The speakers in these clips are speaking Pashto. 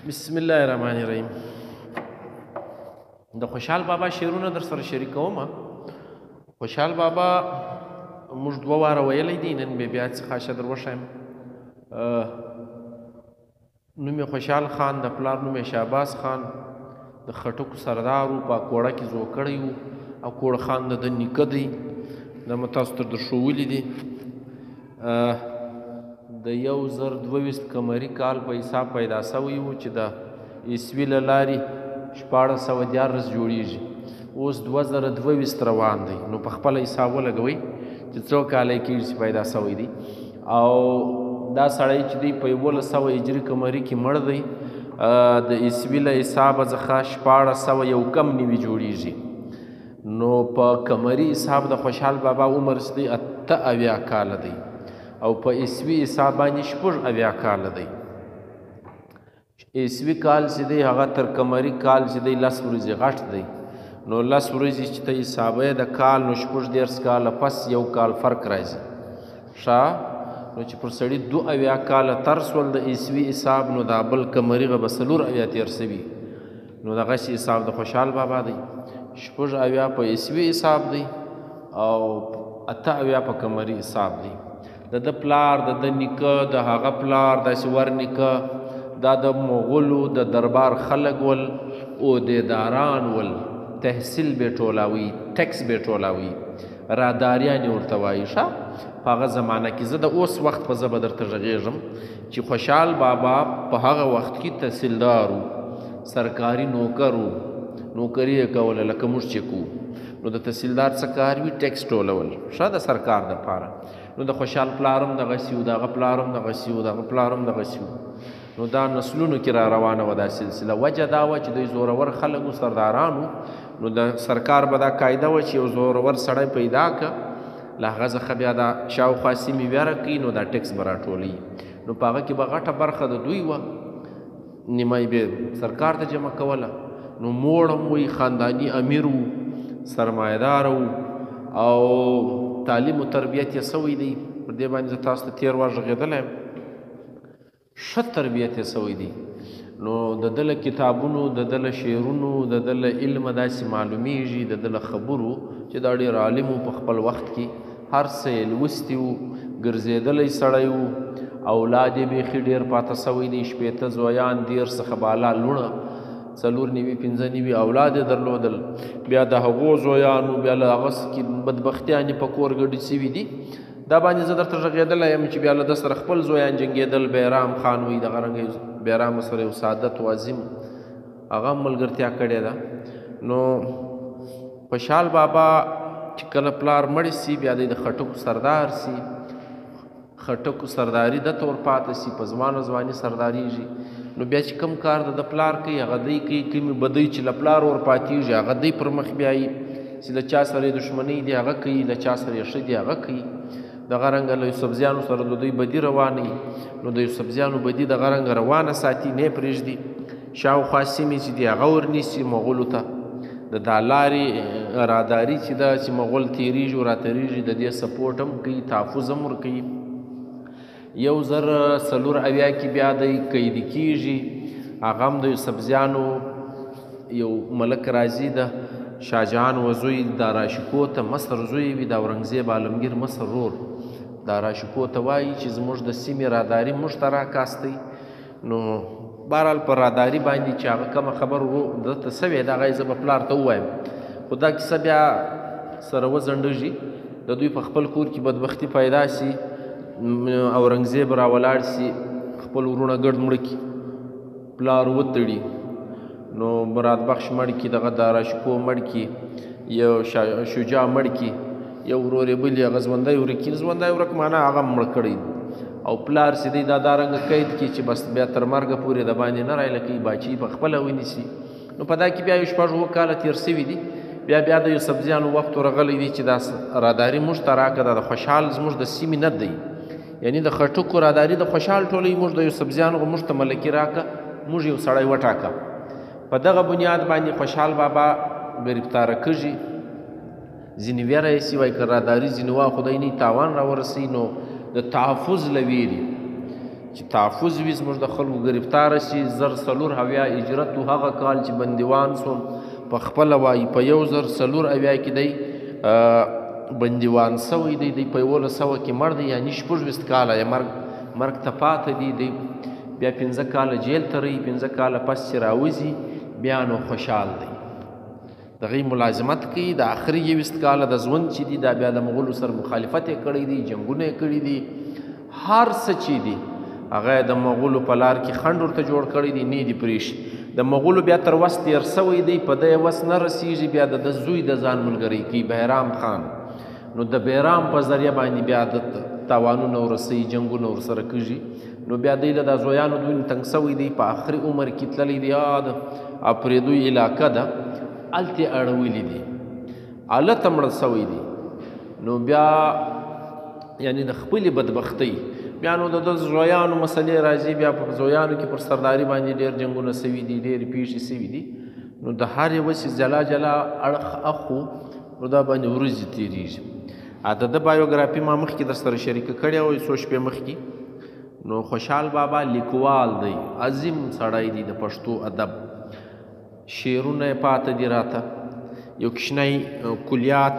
بسم الله الرحمن الرحیم. د خوشحال بابا شعرونه در سره شریکوم. خوشحال بابا موږ دوه واره ویلی دی، نن مې بیا څه خاصه در وښیم. نوم یې خوشحال خان، د پلار نوم یې شهباز خان، د خټکو سردار و، په اکوړه کې زو کړی و. اکوړه خان د ده نیکه دی، دا مو تاسو ته در ښوولي دي. د 1022 قمري کال په حساب پیدا سوی و چې د عیسوي له لارې 1414 جوړیږي. اوس 2022 روان دی، نو په خپله حساب ولګوئ چې څو کاله کېږي چې پیدا سوی دی. او دا سړی چې دی په 1100 هجري قمري کې مړ دی. د عیسوي له حسابه څخه 1491 جوړیږي. نو په قمري حساب د خوشحال بابا عمر چې دی 78 کاله دی، او په عیسوي حساب باندې 80 کاله دی. عیسوي کال چې دی هغه تر قمري کال چې دی 10 ورځې غټ دی. نو 10 ورځې چې ته حسابوې د کال، نو 14 کاله پس یو کال فرق راځي. نو چې پر سړي 72 کاله تر سول د عیسوي حساب، نو دا بل قمري به 40 تېر سوي. نو دغسې حساب د خوشحال بابا دی. 80 په عیسوي حساب دی او 78 په قمري حساب دی. د ده پلار، د ده نیکه، د هغه پلار داسې ور نیکه دا د مغولو د دربار خلک ول، عهدیداران ول، تحصیل به ټولاوي، ټکس به ټولاوي، راداریان یې ورته وایي. په هغه زمانه کې زه د اوس وخت په زه به درته غږېږم چې خوشحال بابا په هغه وخت کې تحصیلدار و، سرکاري نوکر و، نوکري یې کوله لکه موږ چې کوو. نو د تحصیلدار څه کار وي؟ ټکس ټولول د سرکار دپاره. نو د خوشحال پلارم دغسې و، د هغه پلارم دغسې و، د هغه پلارم دغسې و. نو دا نسلونو کې را روانه وه دا سلسله. وجه دا وه چې دوی زورور خلک و، سرداران وو. نو د سرکار به دا قاعده وه چې یو زورور سړی پیدا که، له هغه څخه بیا دا شاوخوا سیمې بیاره کوي، نو دا ټکس به راټولوي. نو په هغه کې به غټه برخه د دوی وه، نیمه یې به سرکار ته جمع کوله. نو موړ هم وی، خانداني امیر و، سرمایهدار و، او تعلیم و تربیت یې سوی دی. پر دې باندې زه تاسو ته تېر وار غږېدلی یم. ښه تربیت یې سوی دی. نو د ده له کتابونو، د ده له شعرونو، د ده له علمه داسې معلومیږي، د ده له خبرو چې دا ډېر عالم و. په خپل وخت کې هر څه یې لوستي و، ګرځېدلی سړی و. اولاد یې بیخي ډېر پاته سوی دی، 15 زویان، 13 څخه بالا لوڼه، 4 نوي 5 نوي اولاد یې درلودل. بیا د هغو زویانو بیا له هغه کې بدبختیانې په کور ګډې سوي دي. دا باندې زه درته غږېدلی یم چې بیا له ده سره خپل زویان جنګېدل. بیرام خان وایي دغه رنګه بیرام سره یو سعادت و عظیم، هغه هم ملګرتیا کړې ده. نو خوشحال بابا چې کله پلار مړ سي، بیا دی د خټکو سردار سي. خټکو سرداري ده تور پاته سي، په ځوانو ځواني سرداریږي. نو بیا چې کم کار د پلار کوي هغه دی کوي، کومې بدۍ چې له پلار ور پاتېږي هغه دی پر مخ بیایي. چې له چا سره یې دښمنۍ دی هغه کوي، له چا سره یې ښه دی هغه کوي. دغه رنګه له یوسفزیانو سره د دوی بدي روانه وي، نو د یوسفزیانو بدي دغه رنګه روانه ساتي، نه یې پرېږدي. شاوخوا سیمې چې دي هغه ورنیسي مغولو ته. د دا لارې راداري چې ده چې مغول تېرېږي او راتېرېږي، د دې سپورټ هم کوي، تحفظ هم ورکوي. 1040 کې بیا دی قیدي کېږي. هغه هم د یوسفزیانو یو ملک راځي، د شاهجهان وزوی، د راشکو ته مصر زوی وي، د اورنګزیب عالمګیر مصر رور. د راشکو ته وایي چې زموږ د سیمې راداري موږ ته راکاستئ. نو بهرحال په راداري باندې چې هغه کومه خبر دته سوې ده هغه یې زه به پلار ته ووایم. خو دا کیسه بیا سره وځنډېږي. د دوی په خپل کور کې بدبختي پیدا سي، اورنګزیب راولاړ سي، خپل ورونه ګډ مړه کړي، پلار وتړي. نو مراد بخش مړ کړي، دغه د راشکو مړ کړي، یو شجاع مړ کړي، یو ورور یې بل یې هغه ژوندی ورک کړي. ژوندی ورک معنا هغه مړ کړی. او پلار چې دی دا رنګه قید کړي چې بس بیا تر مرګه پورې د باندې نه رایله باچي په خپله ونیسي. نو په دا کې بیا 6 کاله تېر سوي دي. بیا د یوسفزیانو وخت ورغلی دی چې دا راداري موږ ته راکړه. دا د خوشحال زموږ د سیمې نه دی، یعنې د خټکو راداري د خوشحال ټولوي. موږ د یوسفزیانو موږ ته ملکي راکړه، موږ یو سړی وټاکه. په دغه بنیاد باندې خوشحال بابا ګرفتاره کېږي. ځینې ویره یې سي، وایي که راداري ځینې وا خدای نه تاوان راورسوي، نو د تحفظ له ویرې چې تحفظ وي زموږ د خلکو ګرفتاره شي. 1070 هجرت هغه کال چې بندیوان سوم په خپله وایي په 1040 کې دی بندیوان سوی دی. دی په 1100 کې مړ دی، یعنې 26 کاله یې مرګ ته پاته دی. دی بیا 15 کاله جیل ته رهي، 15 کاله پس چې راوځي بیا نو خوشحال دی، د هغې ملازمت کوي. د آخري 21 کاله د ژوند چې دي دا بیا د مغولو سره مخالفت یې کړی دی، جنګونه یې کړي دي، هر څه چې دي هغه یې د مغولو په لار کې خنډ ورته جوړ کړی دی، نه دي پرېښي. د مغولو بیا تر وس تېر سوی دی، په ده یې وس نه رسېږي، بیا د ده زوی د ځان ملګری کوي بهرام خان. نو د بهرام په ذریعه باندې بیا د تاوانونه ورسوي، جنګونه ورسره کېږي. نو بیا دی له دا زویانو دوی تنګ سوی دی، په آخري عمر کې تللی دی، د اپرېدوی علاقه ده هلته یې اړولي دي، هلته مړه سوی دی. نو بیا یعنې د خپلې بدبختۍ بیا نو د ده زویانو مسلې راځي، بیا په زویانو کې پر سرداري باندې ډېر جنګونه سوي دي، ډېرې پیښې سوي دي. نو د هر یوه چې جلا جلا اړخ اخو نو دا باندې ورځې تېرېږي. د ده بایوګرافي ما مخکې در سره شریکه کړې وه څو شپې مخکې. نو خوشحال بابا لیکوال دی، عظیم سړی دی د پښتو ادب. شعرونه یې پاته دي راته، یو کوچنی کلیات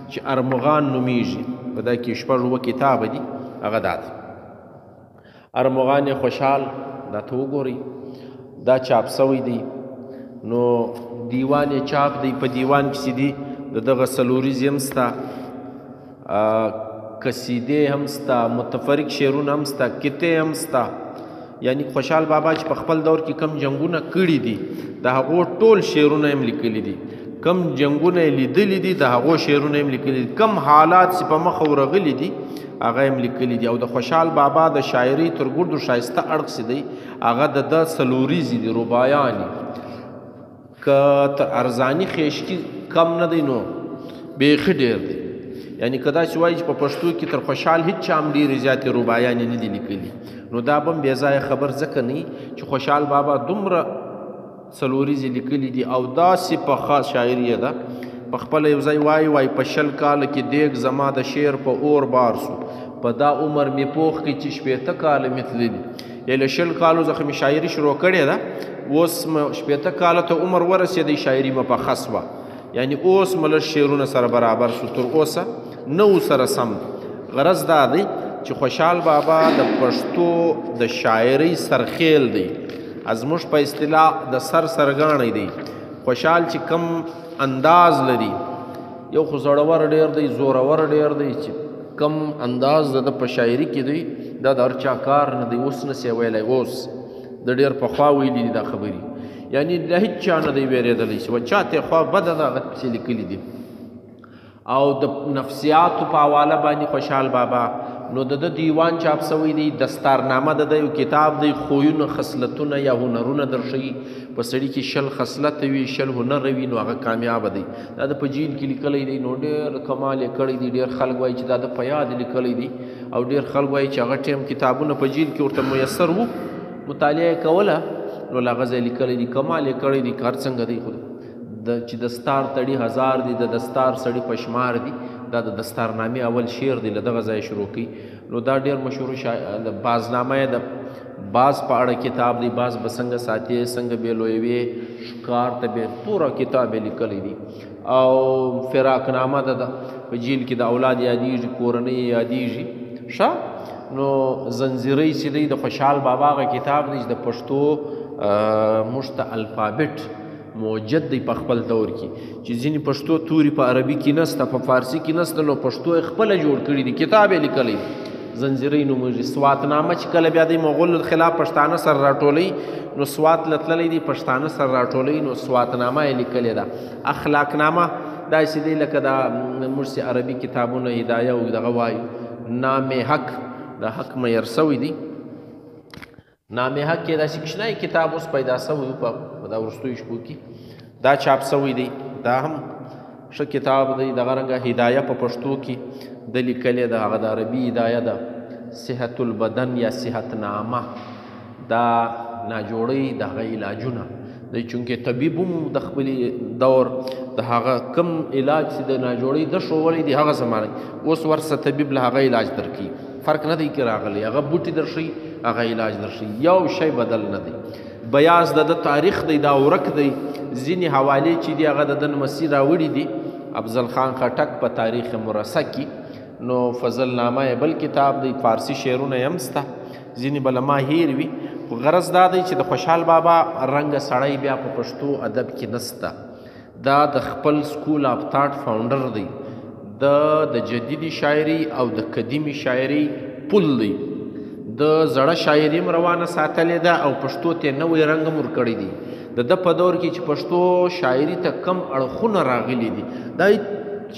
چې ارمغان نومیږي، په دا کې 6 کتابه دي، هغه دا ده. ارمغان خوشحال دا ته وګورئ، دا چاپ سوی دی. نو دیوان یې چاپ دی، په دیوان کې چې دي د دغه څلوریز هم سته، قصیدې هم سته، متفرق شعرونه هم سته، کتې هم سته. یعنی خوشحال بابا چې په خپل دور کې کم جنګونه کړي دي د هغو ټول شعرونه هم لیکلي دي، کم جنګونه یې لیدلي دي د هغو شعرونه هم لیکلي دي، کم حالات چې په مخه ورغلي دي هغه هم لیکلي دي. او د خوشحال بابا د شاعري تر ګردو ښایسته اړخ چې دی هغه د ده څلوریزې دي، رباعیانې. که تر ارزاني خیشکي کم نه دی نو بیخي ډېر دی. یعنی که داسې وایي چې په پښتو کې تر خوشحال هېڅ چا هم ډېرې زیاتې رباعیانې نه دي لیکلي، نو دا به هم بې ځایه خبر ځکه نه چې خوشحال بابا دومره څلوریزې لیکلي دي او داسې پخه شاعري یې ده. په خپله یو ځای وایي په 20 کاله کې دیګ زما د شعر په اور بار سو، په دا عمر مې پوخ کړي چې 80 کاله مې تللي دي. یا له 20 کالو څخه مې شاعري شروع کړې ده، اوس 80 کاله ته عمر ورسېدی، شاعري مې په خس وه. یعنې اوس مې لږ شعرونه سره برابر شو، تر اوسه نه و سره سم. غرض دا دی چې خوشحال بابا د پښتو د شاعرۍ سرخیل دی، زموږ په اصطلاح د سر سرګاڼی دی. خوشحال چې کم انداز لري، یو خو زړور ډېر دی، زورور ډېر دی، چې کم انداز د په شاعري کې دی دا د هر چا کار نه دی. اوس نسي ویلی، اوس د ډېر پخوا ویلي دي دا خبرې، یعنې د هېڅ چا نه دی ویرېدلی چې و چا ته خوا بده ده هغه پسې لیکلي دي. او د نفسیاتو په حواله باندې خوشحال بابا نو د ده دیوان چاپ سوی دی، دستارنامه د ده یو کتاب دی، خویونه خصلتونه یا هنرونه درښیي. په سړي کې 20 خصلته وي، 20 هنر وي، نو هغه کامیابه دی. دا د په جیل کې لیکلی دی، نو ډېر کمال یې کړی دی. ډېر خلک وایي چې دا د په یاد لیکلی دی، او ډېر خلک وایي چې هغه ټیم کتابونه په جیل کې ورته میسر وو، مطالعه یې کوله، نو له هغه ځای لیکلی دی. کمال یې کړی دی، کار څنګه دی خو چې دستار تړي 1000 دي، د دستار سړي په شمار دي. دا د دستارنامې اول شعر دی، له دغه ځای شروع کوي. نو دا ډېر مشهور د بازنامه یې د باز په اړه کتاب دی، باز به څنګه ساتي، څنګه به لویوي، ښکار ته به پوره کتاب یې لیکلی دی. او فراقنامه ده په جیل کې د اولاد یادېږي، کورنۍ یادېږي. ښه نو زنځیرۍ چې دی د خوشحال بابا هغه کتاب دی چې د پښتو موږ ته الفابیټ موجد دی په خپل دور کې، چې ځینې پښتو توري په عربي کې نسته، په فارسي کې نسته، نو پښتو یې خپله جوړ کړي دي، کتاب یې لیکلی زنځیرۍ نومېږي. سواتنامه چې کله بیا دی مغولو خلاف پښتانه سره راټولوي، نو سوات له تللی دی، پښتانه سره راټولوي، نو سواتنامه یې لیکلې ده. اخلاقنامه داسې دی لکه دا موږ چې عربي کتابونه هدایه او دغه وایو. نام حق د حق معیار سوی دی. نام حق کې داسې کوچنی کتاب اوس پیدا سوی و په دا وروستیو شپو کې، دا چاپ سوی دی. دا هم ښه کتاب دی. دغه رنګه هدایه په پښتو کې د لیکلې ده، هغه د عربي هدایه ده. صحت البدن یا صحت نامه، دا ناجوړۍ د هغه علاجونه دی، چونکې طبیب هم د خپلې دور د هغه کم علاج چې د ناجوړۍ ده ښوولی دی هغه زمانه اوس ورسه طبیب له هغه علاج درکوي. فرق نه دی کې راغلی، هغه بوټي درښیي، هغه علاج درشي. یو شی بدل نه دی. بیاز د تاریخ دی، دا ورک دی. ځینې حوالې چې دي هغه د ده نمسي راوړي دي افضل خان خټک په تاریخ مرصع کې. نو فضل نامه یې بل کتاب دی، فارسي شعرونه یې هم سته، ځینې به له ما هیر وي. خو غرض دا دی چې د خوشحال بابا رنګه سړی بیا په پښتو ادب کې نسته. دا د خپل سکول آف تاټ فاونډر دی. د جدیدي شاعري او د قدیمي شاعري پل دی. د زړه شاعري هم روانه ساتلې ده او پښتو ته نوی رنګ هم ورکړی دی. د ده په دور کې چې پښتو شاعري ته کم اړخونه راغلي دي دا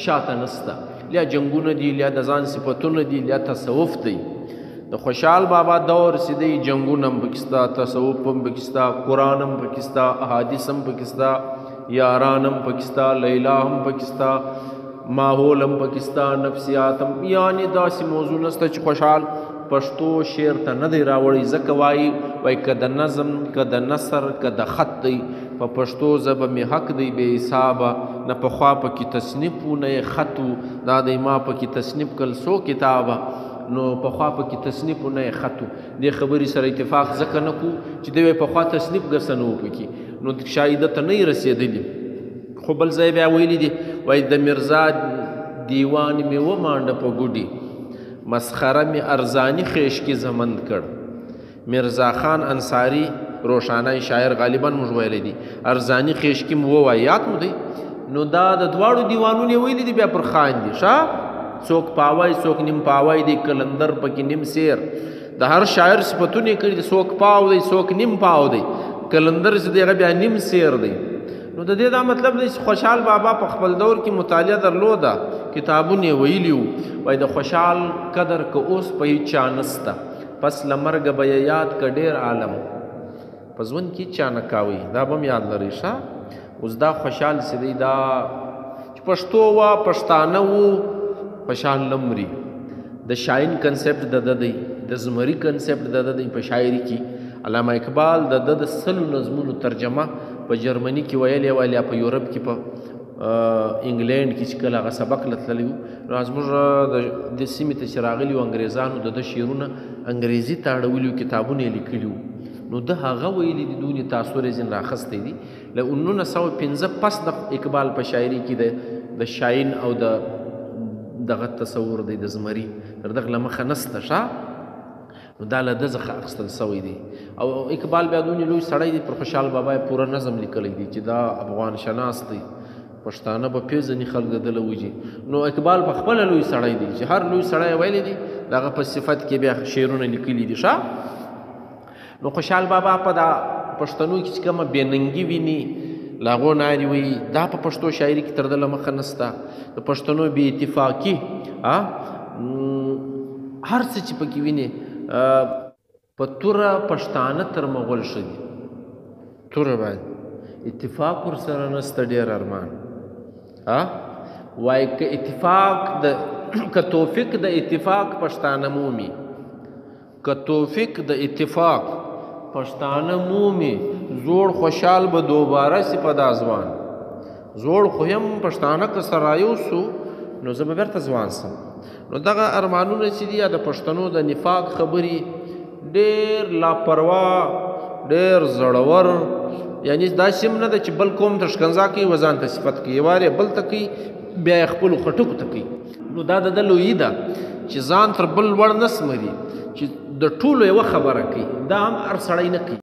شاته نسته. لیا جنګونه دي، لیا د ځان صفتونه دي، لیا تصوف دی. د خوشحال بابا دور چې دی جنګونه هم پکې سته، تصوف هم پکې سته، قرآن هم پکې سته، احادیث هم پکې سته، یاران هم پکې سته، لیلا هم پکې سته، ماحول هم پکې سته، نفسیات هم. یعنې داسې موضوع نسته چې خوشحال پښتو شعر ته نه دی راوړی. ځکه وایي که د نظم، که د نثر، که د خط دی په پښتو ژبه مې حق دی بې حسابه. نه پخوا پکې تصنیف و نه یې خط و، دا دی ما پکې تصنیف کړل څو کتابه. نو پخوا پکې تصنیف و نه یې خط و. دې خبرې سره اتفاق ځکه نه کوو چې دی وایي پخوا تصنیف ګرڅه نه و پکې، نو شاید ته نه یې رسېدلي. خو بل ځای بیا ویلي دي، وایي د میرزا دیوان مې ومانډه په ګوډي، مسخره می ارزانی خیش کی زمند کړ. میرزا خان انصاری روشانای شاعر غالبا موږ ویلی دي ارزانی خیش کی مو وایات مو دی. نو دا د دواړو دیوانونه ویلی دي بیا پر خان دي. څوک پاوای څوک نیم پاوای دی، کلندر پکې نیم سیر. د هر شاعر صفتونه کړي دي، څوک پاو دی څوک نیم پاو دی، کلندر چې دی بیا نیم سیر دی. نو د دې دا مطلب دی چې خوشحال بابا په خپل دور کې مطالعه درلوده، کتابونه ویلي وو. وایي د خوشحال قدر که اوس په هیچا نسته، پس له مرګه به یې یاد که ډېر عالم په ژوند کې چا نه کاوي. دا به هم یاد لرئ. اوس دا خوشحال چې دی دا چې پښتو وه پښتانه وو، خوشحال نه مري. د شاهین کنسپټ د ده دی، د زمري کنسپټ د ده دی په شاعري کې. علامه اقبال د ده د 100 نظمونو ترجمه په جرمني کې ویلې وه، یا په یورپ کې په انګلینډ کې چې کله هغه سبق له تللی وو. نو زموږ د سیمې ته چې راغلي وو انګریزانو د ده شعرونه انګریزي ته اړولي وو، کتابونه یې لیکلي وو. نو ده هغه ویلي دي، دونې تاثر یې ځینې راخستی دي. له 1905 پس د اقبال په شاعري کې د شاهین او دغه تصور دی د زمري تر دغه له مخه نسته. نو دا له ده څخه اخیستل سوی دی. او اقبال بیا دونې لوی سړی دی، پر خوشحال بابا یې پوره نظم لیکلی دی چې دا افغان شناس دی، پښتانه به پېژني خلک د ده له وجې. نو اقبال په خپله لوی سړی دی چې هر لوی سړی ویلی دی د هغه په صفت کې بیا شعرونه لیکلي دي. نو خوشحال بابا په دا پښتنو کې چې کومه بېننګي ویني له هغو نه وایي دا په پښتو شاعري کې تر ده له مخه نسته. د پښتنو بې اتفاقي هر څه چې پکې ویني په توره پښتانه تر مغول ښه دي. توره باندې اتفاق ورسره نسته، ډېر ارمان. وایي که اتفاق که توفیق د اتفاق پښتانه مومي، که توفیق د اتفاق پښتانه مومي، زوړ خوشحال به دوباره سي په دا ځوان. زوړ خو یم پښتانه که سره یوسو نو زه به بېرته ځوان سم. نو دغه ارمانونه چې دي یا د پښتنو د نفاق خبرې ډېر لاپروا، ډېر زړور. یعنی داسې هم نه ده چې بل قوم ته ښکنځا کوي و ځان ته صفت کوي، وارې بل ته کوي بیا یې خپلو خټکو ته کوي. نو دا د ده لویي ده چې ځان تر بل لوړ نه سمري، چې د ټولو یوه خبره کوي. دا هم هر سړی نه کوي.